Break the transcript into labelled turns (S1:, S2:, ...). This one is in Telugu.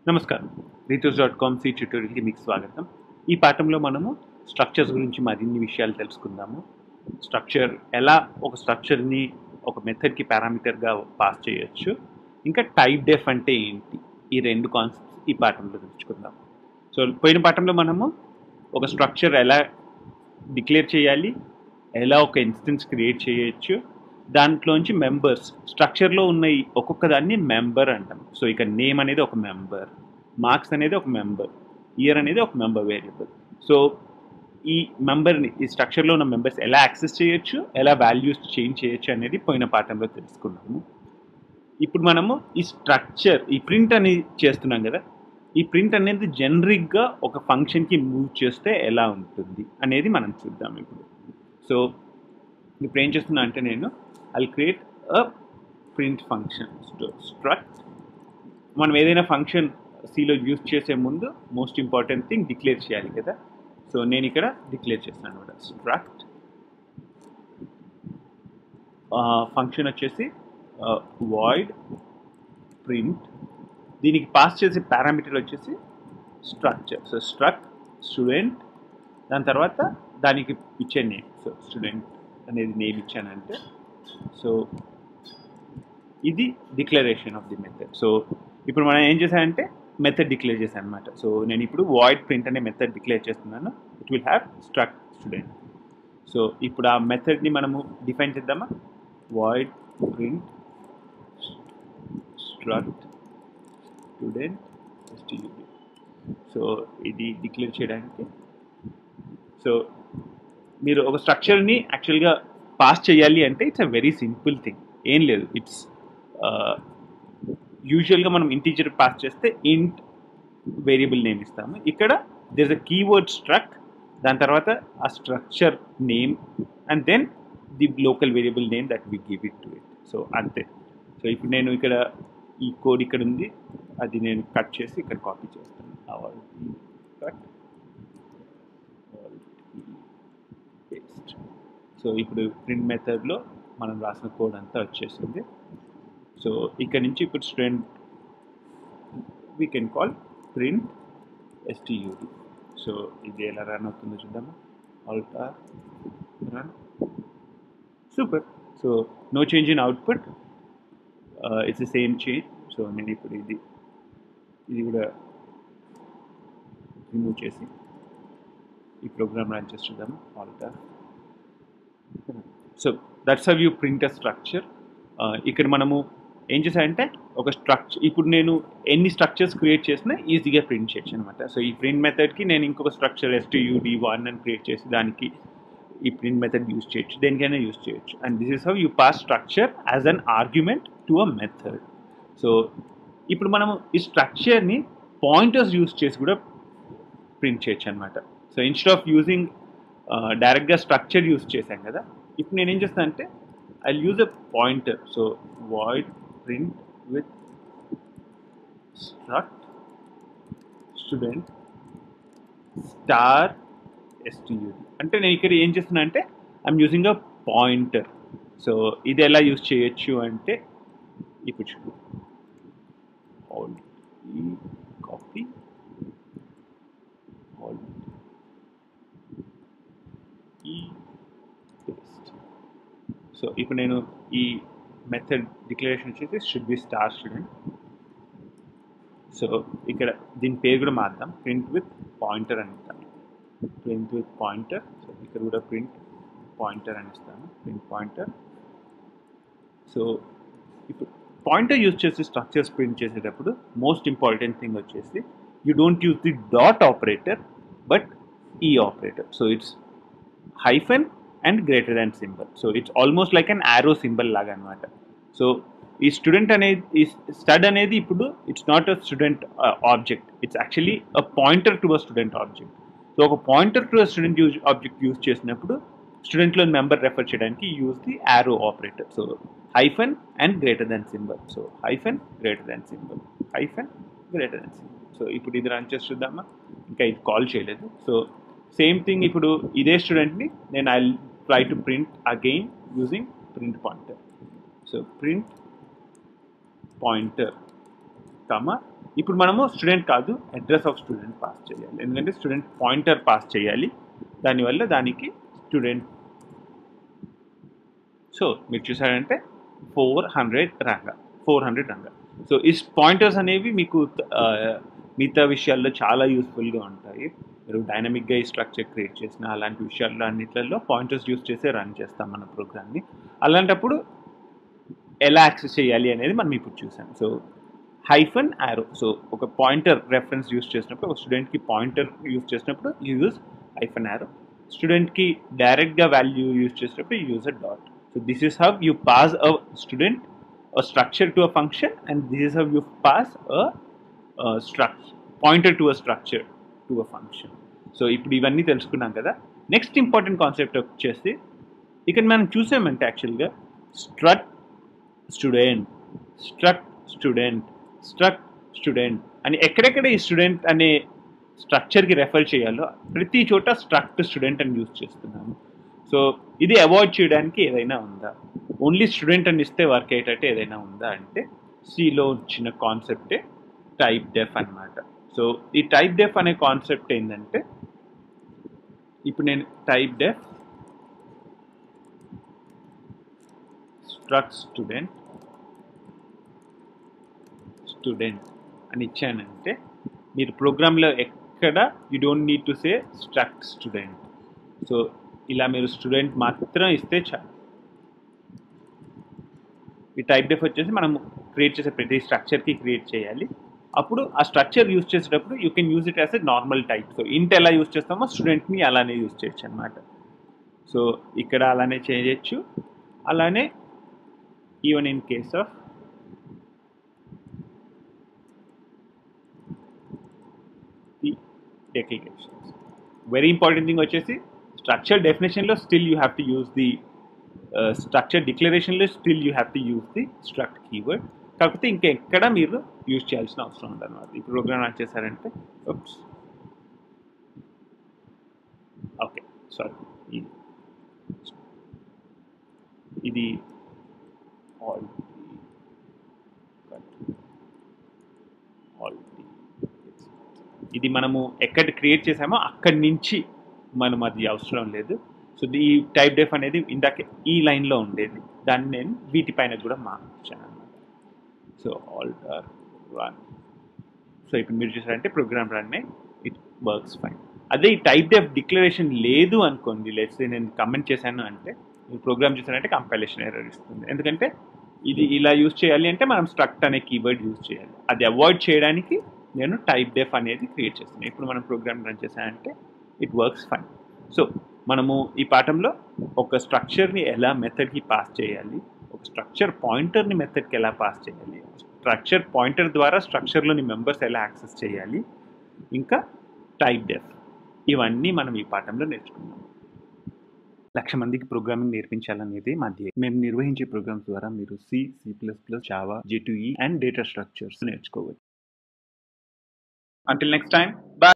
S1: నమస్కారం. రీతూస్.com సి ట్యుటోరియల్‌కి మీకు స్వాగతం. ఈ పాఠంలో మనము స్ట్రక్చర్స్ గురించి మరిన్ని విషయాలు తెలుసుకుందాము. ఒక స్ట్రక్చర్‌ని ఒక మెథడ్‌కి పారామీటర్‌గా పాస్ చేయొచ్చు. ఇంకా టైప్ డెఫ్ అంటే ఏంటి? ఈ 2 కాన్సెప్ట్స్ ఈ పాఠంలో తెలుసుకుందాం. సో, పోయిన పాఠంలో మనము ఒక స్ట్రక్చర్ ఎలా డిక్లేర్ చేయాలి, ఎలా ఒక ఇన్స్టెన్స్ క్రియేట్ చేయొచ్చు, దాంట్లోంచి మెంబర్స్ స్ట్రక్చర్లో ఉన్న ఒక్కొక్క దాన్ని మెంబర్ అంటాం. సో ఇక నేమ్ అనేది ఒక మెంబర్, మార్క్స్ అనేది ఒక మెంబర్, ఇయర్ అనేది ఒక మెంబర్ వేరియబుల్. సో ఈ మెంబర్ని ఈ స్ట్రక్చర్లో ఉన్న మెంబర్స్ ఎలా యాక్సెస్ చేయొచ్చు, ఎలా వాల్యూస్ చేంజ్ చేయొచ్చు అనేది పోయిన పాఠంలో తెలుసుకున్నాము. ఇప్పుడు మనము ఈ ప్రింట్ అనేది చేస్తున్నాం కదా, ఈ ప్రింట్ అనేది జనరిక్గా ఒక ఫంక్షన్కి మూవ్ చేస్తే ఎలా ఉంటుంది అనేది మనం చూద్దాం ఇప్పుడు. సో ఇప్పుడు ఏం చేస్తున్నా అంటే నేను I create a print function struct. మనం ఏదైనా ఫంక్షన్ సిలో యూజ్ చేసే ముందు మోస్ట్ ఇంపార్టెంట్ థింగ్ డిక్లేర్ చేయాలి కదా. సో నేను ఇక్కడ డిక్లేర్ చేస్తాను అనమాట. స్ట్రక్ట్ ఫంక్షన్ వచ్చేసి వాయిడ్ ప్రింట్, దీనికి పాస్ చేసే పారామీటర్ వచ్చేసి స్ట్రక్చర్. సో స్ట్రక్ట్ స్టూడెంట్, దాని తర్వాత దానికి ఇచ్చే నేమ్. సో స్టూడెంట్ అనేది నేమ్ ఇచ్చానంటే సో ఇది declaration of the method. So ఇప్పుడు మనం ఏం చేశానంటే మెథడ్ డిక్లేర్ చేశాను అనమాట. సో నేను ఇప్పుడు వాయిడ్ ప్రింట్ అనే మెథడ్ డిక్లేర్ చేస్తున్నాను. It will have struct student. So ఇప్పుడు ఆ మెథడ్ని మనము డిఫైన్ చేద్దామా. Void print struct student student. So ఇది డిక్లేర్ చేయడానికి, సో మీరు ఒక స్ట్రక్చర్ని యాక్చువల్గా పాస్ చేయాలి అంటే it's a very simple thing. ఏం లేదు, ఇట్స్ యూజువల్గా మనం ఇంటీజర్ పాస్ చేస్తే ఇంట్ వేరియబుల్ నేమ్ ఇస్తాము. ఇక్కడ there is a keyword struct, దాని తర్వాత ఆ structure name and then the local variable name that we give it to it. So అంతే. సో ఇప్పుడు నేను ఇక్కడ ఈ కోడ్ ఇక్కడ ఉంది, అది నేను కట్ చేసి ఇక్కడ కాపీ చేస్తాను. Cut paste. సో ఇప్పుడు ప్రింట్ మెథడ్లో మనం రాసిన కోడ్ అంతా వచ్చేసింది. సో ఇక్కడ నుంచి ఇప్పుడు student we can call print stud. So ఇది ఎలా రన్ అవుతుందో చూద్దాము. Alt R run. Super. So no change in output, it's the same change. So నేను ఇప్పుడు ఇది కూడా రిమూవ్ చేసి ఈ ప్రోగ్రామ్ రన్ చేసి చూద్దాము. Alt R. So that's how you print a structure. ఇక్కడ మనము ఏం చేశానంటే ఒక స్ట్రక్చర్, ఇప్పుడు నేను ఎన్ని స్ట్రక్చర్స్ క్రియేట్ చేసినా ఈజీగా ప్రింట్ చేయొచ్చు అనమాట. సో ఈ ప్రింట్ మెథడ్కి నేను ఇంకొక స్ట్రక్చర్ std1 అని క్రియేట్ చేసి దానికి ఈ ప్రింట్ మెథడ్ యూజ్ చేయొచ్చు, దేనికైనా యూజ్ చేయొచ్చు. And this is how you pass structure as an argument to a method. So ఇప్పుడు మనము ఈ స్ట్రక్చర్ని పాయింటర్స్ యూజ్ చేసి కూడా ప్రింట్ చేయొచ్చు అనమాట. సో ఇన్స్టెడ్ ఆఫ్ యూజింగ్ డైరెక్ట్గా స్ట్రక్చర్ యూజ్ చేశాం కదా, ఇప్పుడు నేను ఏం చేస్తాను అంటే I use a pointer. So void print with struct student star std. అంటే నేను ఇక్కడ ఏం చేస్తున్నా అంటే I'm using a pointer. So ఇది ఎలా యూజ్ చేయొచ్చు అంటే ఇప్పుడు చూడు, కాపీ పేస్ట్. సో ఇప్పుడు నేను ఈ మెథడ్ డిక్లరేషన్ వచ్చేసి should be star student. So ఇక్కడ దీని పేరు కూడా మార్దాం, ప్రింట్ విత్ పాయింటర్ అని ఇస్తాను. Print with pointer. సో ఇక్కడ కూడా ప్రింట్ పాయింటర్ అని ఇస్తాను, ప్రింట్ పాయింటర్. సో ఇప్పుడు పాయింటర్ యూజ్ చేసి స్ట్రక్చర్స్ ప్రింట్ చేసేటప్పుడు మోస్ట్ ఇంపార్టెంట్ థింగ్ వచ్చేసి you don't use the dot operator but ఈ operator. So it's hyphen and greater than symbol. So it's almost like an arrow symbol లాగా అనమాట. సో ఈ స్టూడెంట్ అనేది, ఈ స్టడ్ అనేది ఇప్పుడు it's not a student object, it's actually a pointer to a student object. So ఒక pointer to a student object use చేసినప్పుడు స్టూడెంట్లో మెంబర్ రెఫర్ చేయడానికి use the arrow operator. So hyphen and greater than symbol. So hyphen greater than symbol, hyphen greater than symbol. So ఇప్పుడు ఇది రన్ చేసి చూద్దామా. ఇంకా ఇది కాల్ చేయలేదు. సో సేమ్ థింగ్, ఇప్పుడు ఇదే స్టూడెంట్ని నేను I try to print again using print pointer. So print pointer comma ఇప్పుడు మనము స్టూడెంట్ కాదు అడ్రస్ ఆఫ్ స్టూడెంట్ పాస్ చేయాలి, ఎందుకంటే స్టూడెంట్ పాయింటర్ పాస్ చేయాలి, దానివల్ల దానికి స్టూడెంట్. సో మీరు చూసారంటే 400 రంగా. సో ఈ పాయింటర్స్ అనేవి మీకు మిగతా విషయాల్లో చాలా యూస్ఫుల్గా ఉంటాయి. మీరు డైనమిక్గా ఈ స్ట్రక్చర్ క్రియేట్ చేసిన అలాంటి విషయాల్లో అన్నిట్లలో పాయింటర్స్ యూస్ చేసే రన్ చేస్తాం మన ప్రోగ్రామ్ని. అలాంటప్పుడు ఎలా యాక్సెస్ చేయాలి అనేది మనం ఇప్పుడు చూసాం. సో హైఫన్ యారో, సో ఒక పాయింటర్ రెఫరెన్స్ యూస్ చేసినప్పుడు, ఒక స్టూడెంట్కి పాయింటర్ యూస్ చేసినప్పుడు యూజ్ హైఫన్ యారో, స్టూడెంట్కి డైరెక్ట్గా వాల్యూ యూస్ చేసినప్పుడు use a dot. So this is how you pass a student a structure to a function, and this is how you pass a structure pointer to a structure to a function. So ఇప్పుడు ఇవన్నీ తెలుసుకున్నాం కదా. నెక్స్ట్ ఇంపార్టెంట్ కాన్సెప్ట్ వచ్చేసి ఇక్కడ మనం చూసామంటే యాక్చువల్గా struct student, struct student, struct student అని ఎక్కడెక్కడ ఈ స్టూడెంట్ అనే స్ట్రక్చర్కి రెఫర్ చేయాలో ప్రతి చోట స్ట్రక్ట్ స్టూడెంట్ అని యూజ్ చేస్తున్నాము. సో ఇది అవాయిడ్ చేయడానికి ఏదైనా ఉందా, ఓన్లీ స్టూడెంట్ అని ఇస్తే వర్క్ అయ్యేటట్టు ఏదైనా ఉందా అంటే సిలో వచ్చిన కాన్సెప్టే టైప్ డెఫ్ అన్నమాట. సో ఈ టైప్ డెఫ్ అనే కాన్సెప్ట్ ఏంటంటే ఇప్పుడు నేను టైప్ డెఫ్ స్ట్రక్ట్ స్టూడెంట్ స్టూడెంట్ అని ఇచ్చానంటే మీరు ప్రోగ్రాంలో ఎక్కడ you don't need to say struct student. So ఇలా మీరు స్టూడెంట్ మాత్రం ఇస్తే చాలు. ఈ టైప్ డెఫ్ వచ్చేసి మనం క్రియేట్ చేసే ప్రతి స్ట్రక్చర్కి క్రియేట్ చేయాలి. అప్పుడు ఆ స్ట్రక్చర్ యూజ్ చేసేటప్పుడు you can use it as a normal type. So ఇంట్ ఎలా యూజ్ చేస్తామో స్టూడెంట్ని అలానే యూజ్ చేయొచ్చు అనమాట. సో ఇక్కడ అలానే చేయొచ్చు. అలానే even in case of the declarations, very important thing వచ్చేసి స్ట్రక్చర్ డెఫినేషన్లో still you have to use the structure, డిక్లరేషన్లో still you have to use the struct keyword. కాకపోతే ఇంకెక్కడ మీరు యూజ్ చేయాల్సిన అవసరం ఉండదన్నమాట. ఈ ప్రోగ్రామ్ రన్ చేశారంటే ఓకే సారీ ఇది ఇది మనము ఎక్కడ క్రియేట్ చేసామో అక్కడి నుంచి మనం అది అవసరం లేదు. సో ఈ టైప్ డెఫ్ అనేది ఇందాక ఈ లైన్లో ఉండేది, దాన్ని నేను వీటిపైన కూడా మార్చాను అనమాట. So alter run. సో ఇప్పుడు మీరు చూసారంటే ప్రోగ్రామ్ రన్ అయ్యి ఇట్ వర్క్స్ ఫైన్. అదే ఈ టైప్ డెఫ్ డిక్లరేషన్ లేదు అనుకోండి, లెట్స్ నేను కమెంట్ చేశాను అంటే మీరు ప్రోగ్రామ్ చూసారంటే కంపైలేషన్ ఎర్రర్ ఇస్తుంది. ఎందుకంటే ఇది ఇలా యూజ్ చేయాలి అంటే మనం స్ట్రక్ట్ అనే కీవర్డ్ యూజ్ చేయాలి. అది అవాయిడ్ చేయడానికి నేను టైప్ డెఫ్ అనేది క్రియేట్ చేస్తున్నాను. ఇప్పుడు మనం ప్రోగ్రామ్ రన్ చేశానంటే ఇట్ వర్క్స్ ఫైన్. సో మనము ఈ పాఠంలో ఒక స్ట్రక్చర్ని ఎలా మెథడ్కి పాస్ చేయాలి, ఒక స్ట్రక్చర్ పాయింటర్ని మెథడ్కి ఎలా పాస్ చేయాలి, స్ట్రక్చర్ పాయింటర్ ద్వారా స్ట్రక్చర్లోని మెంబర్స్ ఎలా యాక్సెస్ చేయాలి, ఇంకా టైప్ డెఫ్, ఇవన్నీ మనం ఈ పాఠంలో నేర్చుకున్నాం. 1,00,000 మందికి ప్రోగ్రామింగ్ నేర్పించాలనేది మా ధ్యేయం. మేము నిర్వహించే ప్రోగ్రామ్స్ ద్వారా మీరు C++, Java, J2E and data structures నేర్చుకోవచ్చు. Until next time, bye.